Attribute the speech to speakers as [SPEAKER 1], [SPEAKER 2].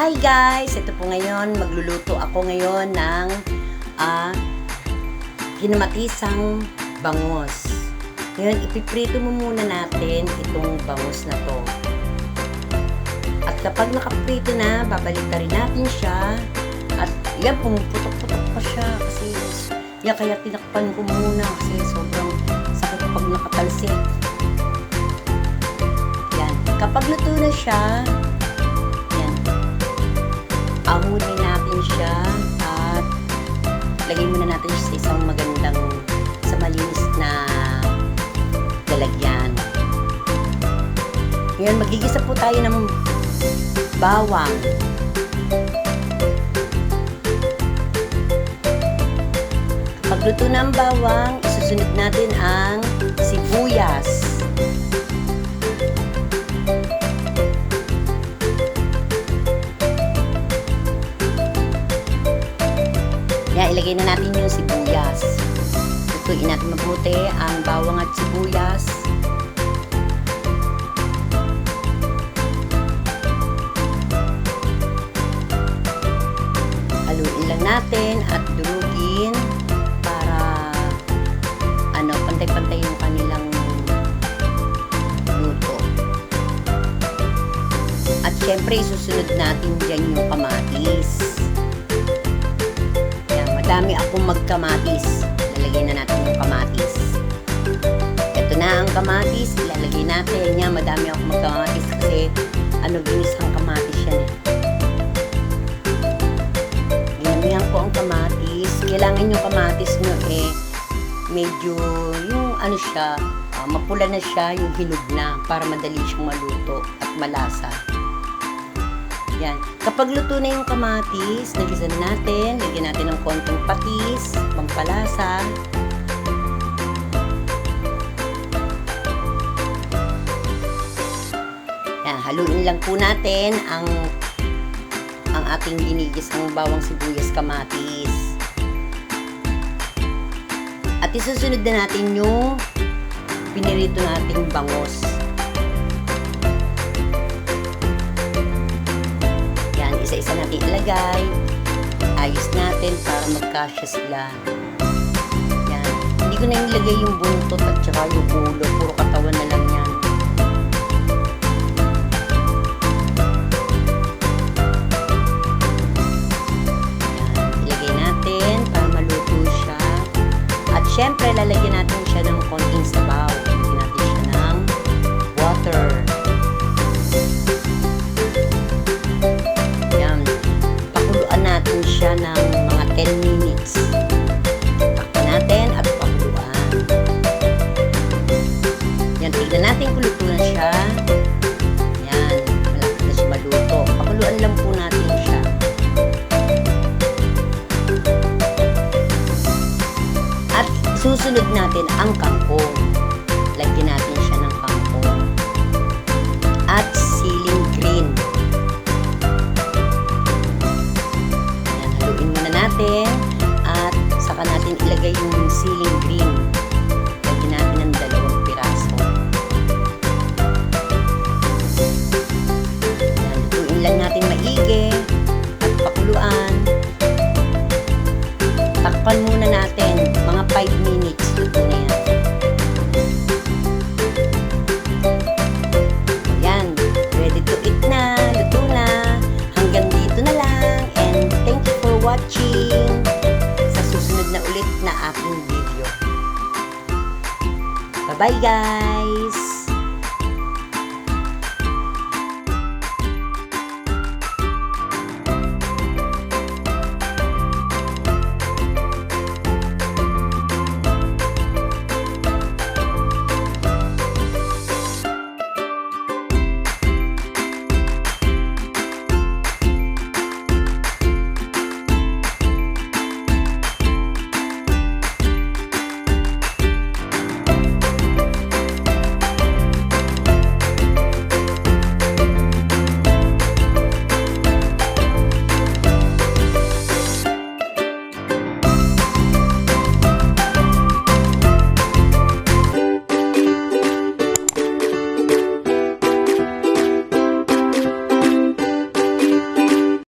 [SPEAKER 1] Hi guys! Ito po ngayon, magluluto ako ngayon ng kinamatisang bangus. Ngayon, ipiprito mo muna natin itong bangus na to. At kapag nakaprito na, babalik na rin natin siya. At yan, pumuputok-putok pa siya. Kasi yan, kaya tinakpan ko muna kasi sobrang sakit kapag nakatalsik. Yan, kapag luto na siya, ahunin natin siya at lagay muna natin siya sa isang magandang, sa malinis na lalagyan. Ngayon, magigisa po tayo ng bawang. Kapag luto na ang bawang, isusunod natin ang sibuyas. Ilagay na natin yung sibuyas. Lutuin natin mabuti ang bawang at sibuyas. Haluin lang natin at durugin para pantay-pantay yung kanilang luto. At syempre isusunod natin dyan yung kamatis. Dami akong magkamatis. Lalagay na natin yung kamatis. Ito na ang kamatis. Ilalagay natin. Yan, madami akong magkamatis kasi ginis ang kamatis yan. Ginamihan ko ang kamatis. Kailangan yung kamatis nyo medyo yung siya, mapula na siya, yung hinog na para madali siyang maluto at malasa. Yan. Kapag luto na yung kamatis, nagisan natin, lagyan natin ng konting patis, pampalasa. Yan, haluin lang po natin ang ating ginigis ng bawang sibuyas kamatis. At isusunod na natin yung pinirito nating bangus. Isa-isa natin ilagay. Ayos natin para magkasya sila. Yan. Hindi ko na ilagay yung buntot at saka yung ulo. Puro katawan na lang yan. Yan. Ilagay natin para maluto siya. At syempre, lalagyan natin siya ng konting sabaw. Lalagyan natin siya ng water. Natin siya ng mga 10 minutes. Takpan natin at pakuluan. Yan, tignan natin kung luto na siya. Yan, malapit na siya maluto. Pakuluan lang po natin siya. At susunod natin ang kangkong. Lagyan natin siya ng kangkong. At siling green. Natin at saka natin ilagay yung siling green. Lagyan natin ng 2 piraso. Lutuin lang natin maigi at pakuluan. Takpan muna natin mga 5 minutes. Luto na yan. Ayan, ready to eat na. Luto na. Hanggang dito na lang and thank you for watching sa susunod na ulit na aking video. Bye-bye guys!